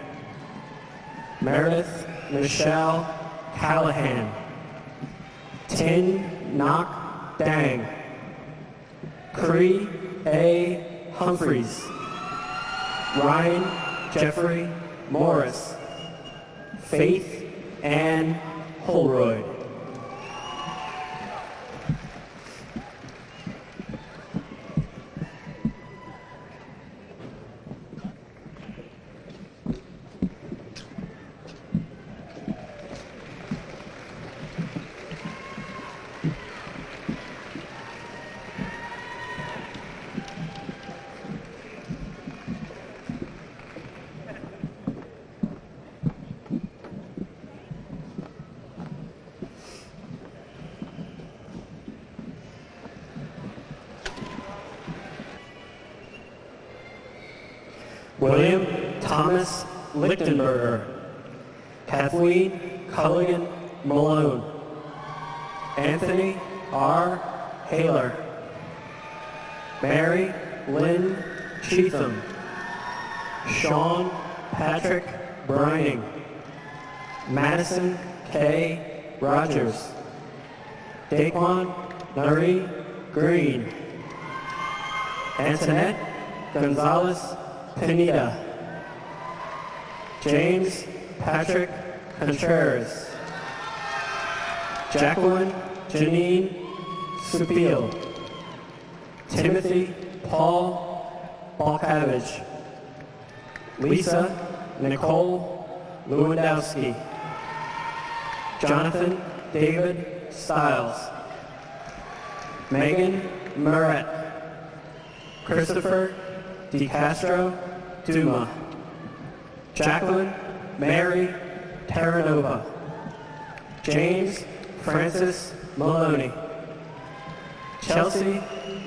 Meredith Michelle Callahan, Tin Nok Dang, Cree A. Humphreys, Ryan Jeffrey Morris, Faith Ann Holroyd. William Thomas Lichtenberger, Kathleen Culligan Malone, Anthony R. Haler, Mary Lynn Cheatham, Sean Patrick Brining, Madison K. Rogers, Daquan Nari Green, Antoinette Gonzalez Pineda, James Patrick Contreras, Jacqueline Janine Supil, Timothy Paul Balkavich, Lisa Nicole Lewandowski, Jonathan David Stiles, Megan Muret, Christopher DeCastro Duma, Jacqueline Mary Terranova, James Francis Maloney, Chelsea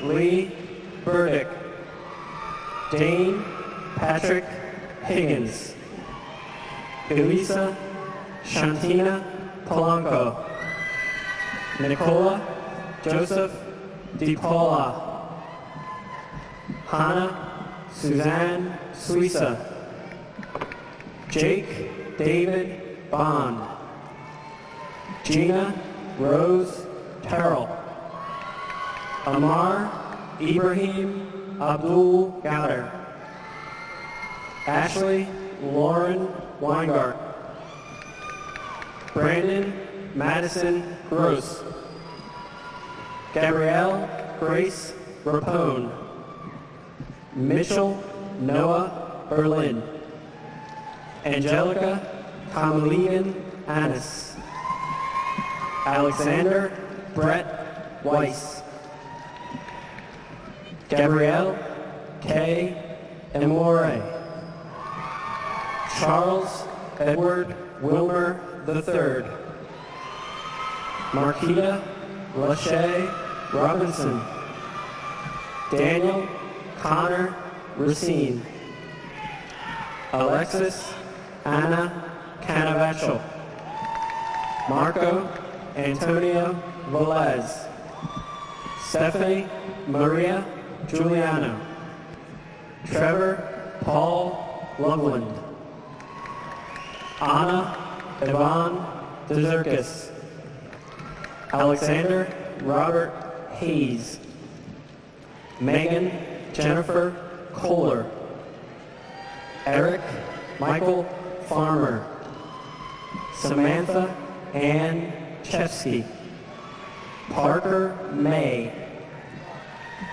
Lee Burdick, Dane Patrick Higgins, Elisa Shantina Polanco, Nicola Joseph DePaula, Hannah Suzanne Suisa, Jake David Bond, Gina Rose Terrell. Amar Ibrahim Abdul Gader. Ashley Lauren Weingart. Brandon Madison Gross. Gabrielle Grace Rapone. Mitchell Noah Berlin. Angelica Kamaligan Annis. Alexander Brett Weiss. Gabrielle K. Amore. Charles Edward Wilmer III. Marquita Lachey Robinson. Daniel Connor Racine. Alexis Anna Canavachel. Marco Antonio Velez. Stephanie Maria Giuliano. Trevor Paul Loveland. Anna Yvonne Dezerkis. Alexander Robert Hayes. Megan Jennifer Kohler. Eric Michael Farmer. Samantha Ann Chesky. Parker May.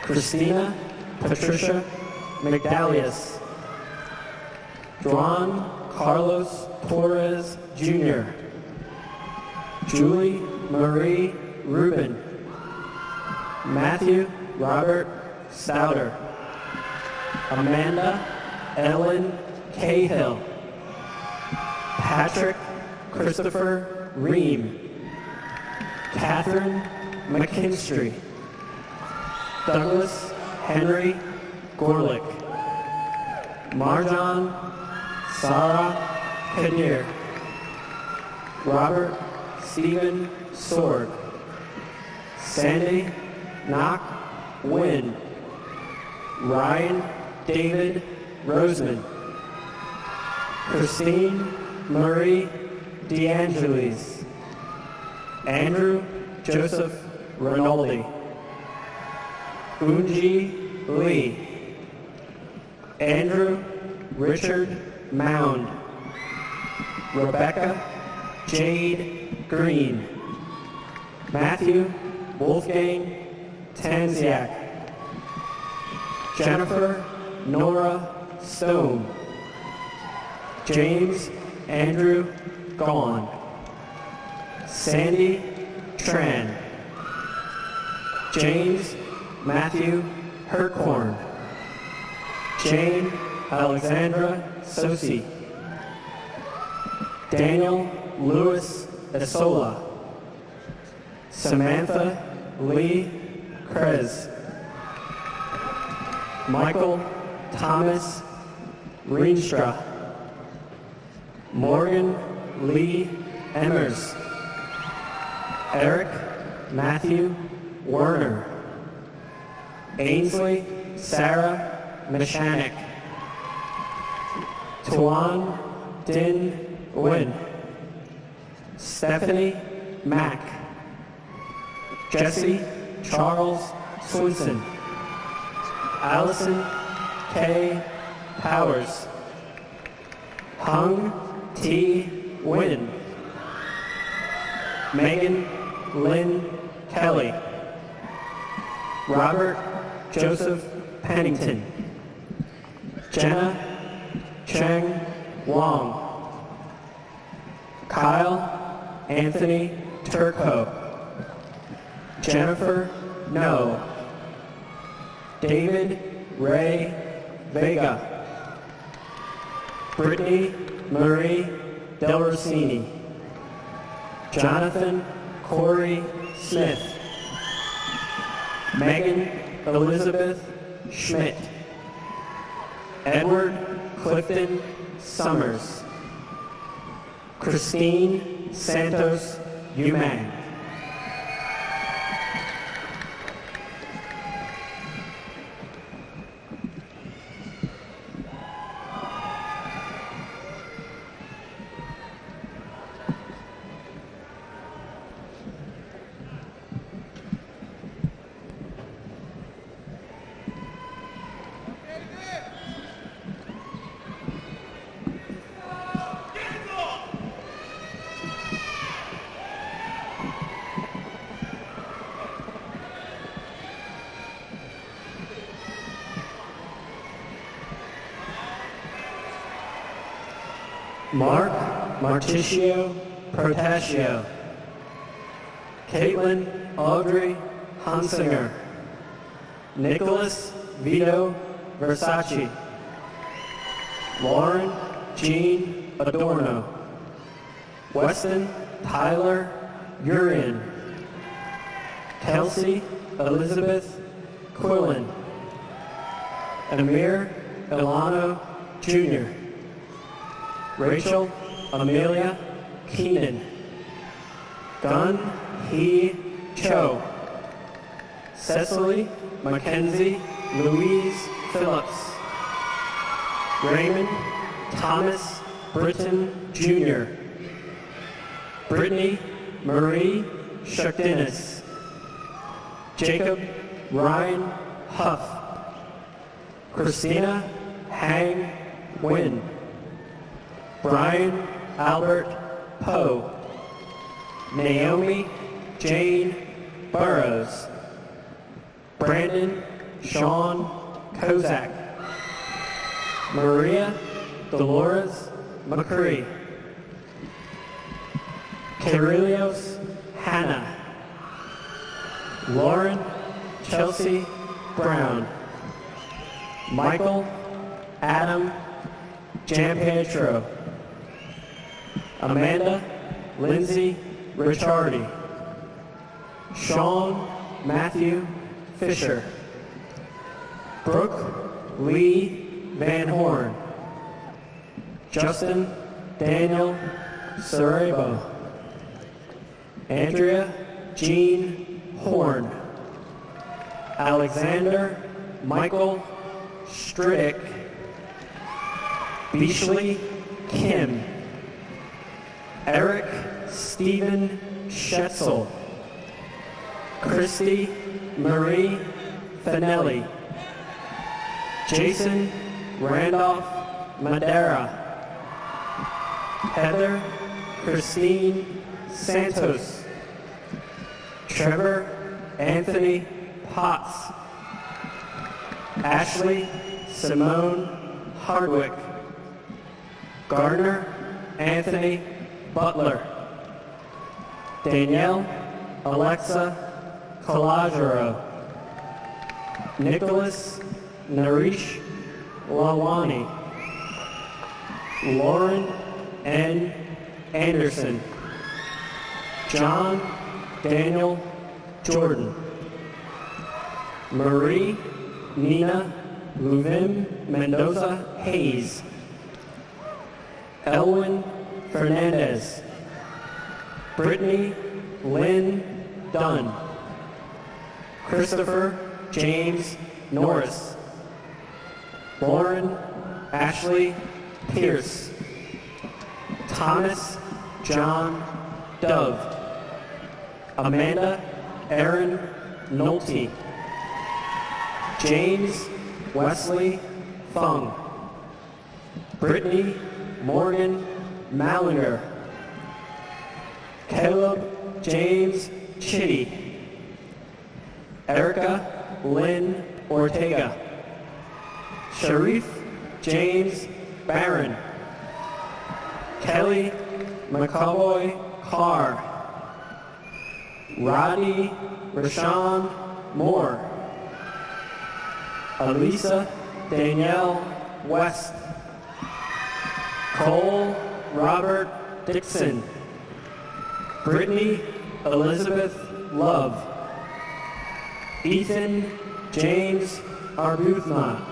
Christina Patricia McDalius. Juan Carlos Torres Jr. Julie Marie Rubin. Matthew Robert Stouter. Amanda Ellen Cahill. Patrick Christopher Ream. Catherine McKinstry. Douglas Henry Gorlick. Marjan Sarah Kadir. Robert Stephen Sword. Sandy Knock Wynn. Ryan David Roseman. Christine Marie DeAngelis. Andrew Joseph Rinaldi. Unji Lee. Andrew Richard Mound. Rebecca Jade Green. Matthew Wolfgang Tanziak. Jennifer Nora Stone. James Andrew Gaughan. Sandy Tran. James Matthew Herkhorn. Jane Alexandra Sosi. Daniel Lewis Esola. Samantha Lee Krez. Michael Thomas Reenstra. Morgan Lee Emmers. Eric Matthew Werner. Ainsley Sarah Mishanik. Tuan Din Win. Stephanie Mack. Jesse Charles Swinson. Allison K. Powers. Hung T. Win. Megan Lynn Kelly. Robert Joseph Pennington. Jenna Cheng Wong. Kyle Anthony Turco. Jennifer No. David Ray Vega. Brittany Marie Del Rossini. Jonathan Corey Smith. Megan Elizabeth Schmidt. Edward Clifton Summers. Christine Santos Umang. Mark Marticio Protasio, Caitlin Audrey Hansinger, Nicholas Vito Versace, Lauren Jean Adorno, Weston Tyler Urian, Kelsey Elizabeth Quillen, Amir Elano Jr., Rachel Amelia Keenan, Gun Hee Cho, Cecily Mackenzie Louise Phillips, Raymond Thomas Britton Jr., Brittany Marie Shakdinis, Jacob Ryan Huff, Christina Hang Nguyen, Brian Albert Poe, Naomi Jane Burrows, Brandon Sean Kozak, Maria Dolores McCree, Kerilios Hannah, Lauren Chelsea Brown, Michael Adam Giampietro, Amanda Lindsay Ricciardi, Sean Matthew Fisher, Brooke Lee Van Horn, Justin Daniel Sarebo, Andrea Jean Horn, Alexander Michael Stridick, Beashley Kim, Eric Stephen Schetzel, Christy Marie Finelli, Jason Randolph Madera, Heather Christine Santos, Trevor Anthony Potts, Ashley Simone Hardwick, Gardner Anthony Butler, Danielle Alexa Colagero, Nicholas Naresh Lawani, Lauren N. Anderson, John Daniel Jordan, Marie Nina Luvim Mendoza Hayes, Elwin Fernandez, Brittany Lynn Dunn, Christopher James Norris, Lauren Ashley Pierce, Thomas John Dove, Amanda Aaron Nolte, James Wesley Fung, Brittany Morgan Mallinger, Caleb James Chitty, Erica Lynn Ortega, Sharif James Barron, Kelly McCoy Carr, Roddy Rashawn Moore, Elisa Danielle West, Cole Robert Dixon, Brittany Elizabeth Love, Ethan James Arbuthnot,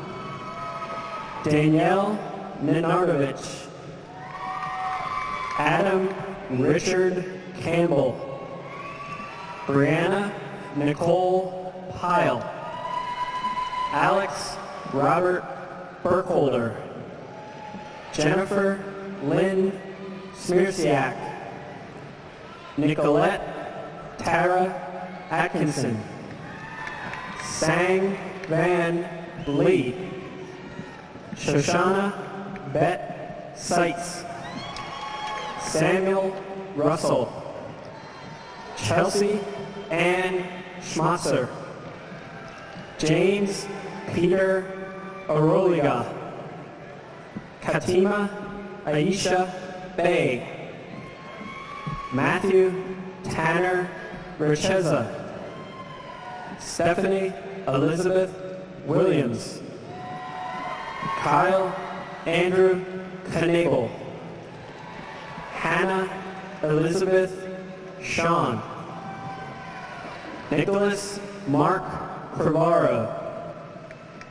Danielle Nenardovich, Adam Richard Campbell, Brianna Nicole Pyle, Alex Robert Burkholder, Jennifer Lynn Smirsiak, Nicolette Tara Atkinson, Sang Van Lee, Shoshana Bet Seitz, Samuel Russell, Chelsea Ann Schmasser, James Peter Aroliga, Katima Aisha Bay, Matthew Tanner Richeza, Stephanie Elizabeth Williams, Kyle Andrew Knable, Hannah Elizabeth Sean, Nicholas Mark Crevaro,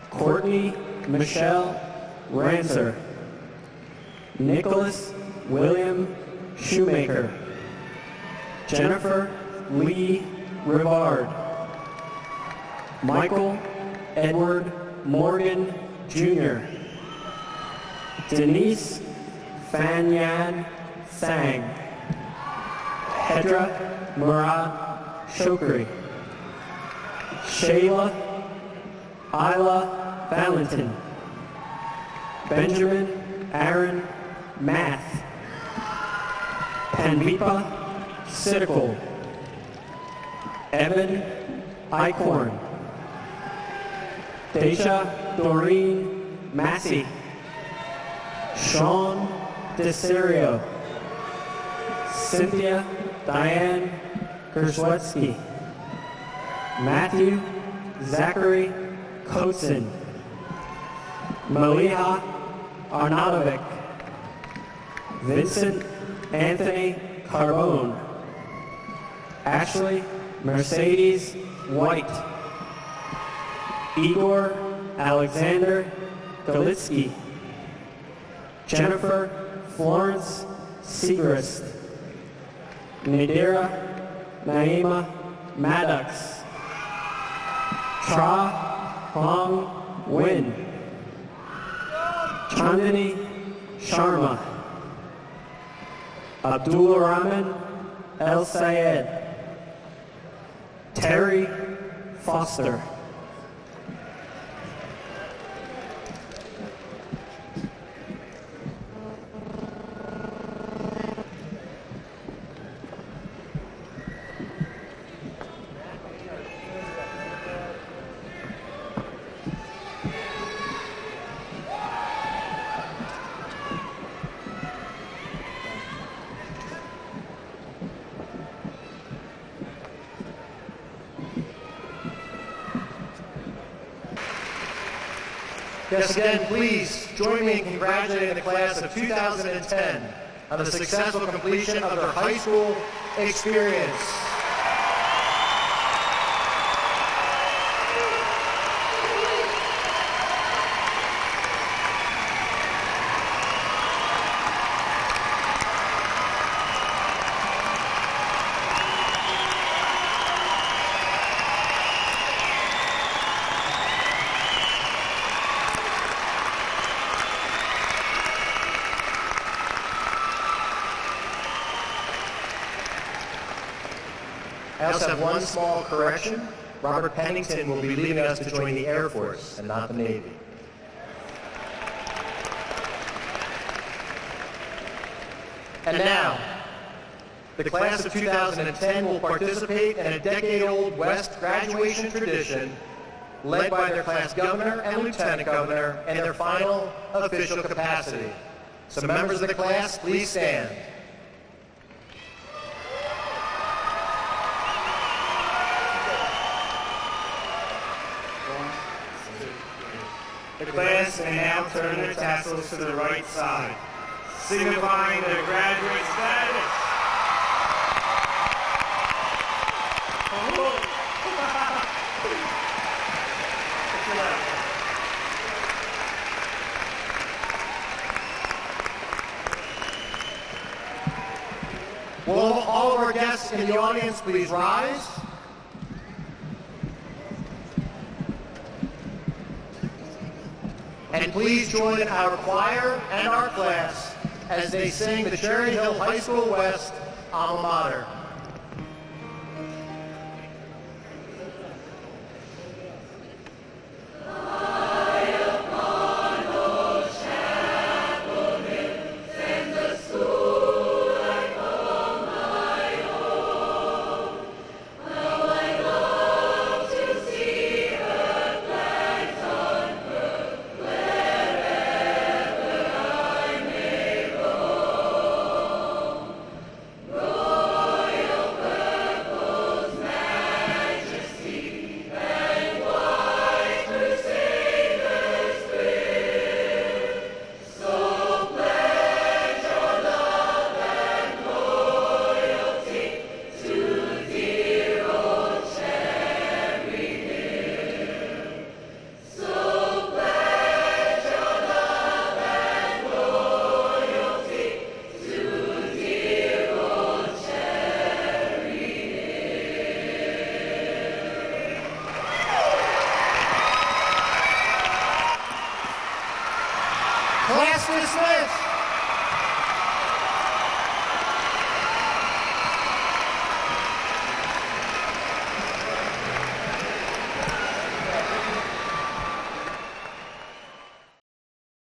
Courtney Michelle Rancer, Nicholas William Shoemaker, Jennifer Lee Rivard, Michael Edward Morgan Jr., Denise Fanyan Sang, Hedra Murad Shokri, Shayla Isla Valentin, Benjamin Aaron Math, Panvipa Siddiqul, Evan Icorn, Deja Doreen Massey, Sean DeSerio, Cynthia Diane Gerswetsky, Matthew Zachary Kotsin, Maliha Arnautovic, Vincent Anthony Carbone, Ashley Mercedes White, Igor Alexander Galitsky, Jennifer Florence Segrist, Nadira Naima Maddox, Tra Hong Win, Chandani Sharma, Abdul Rahman El Sayed, Terry Foster. Yes, again, please join me in congratulating the class of 2010 on the successful completion of their high school experience. I also have one small correction. Robert Pennington will be leaving us to join the Air Force and not the Navy. And now, the class of 2010 will participate in a decade-old West graduation tradition led by their class governor and lieutenant governor in their final official capacity. So members of the class, please stand. The class may now turn their tassels to the right side, signifying their graduate status. Will all of our guests in the audience please rise? And please join our choir and our class as they sing the Cherry Hill High School West alma mater. dismissed.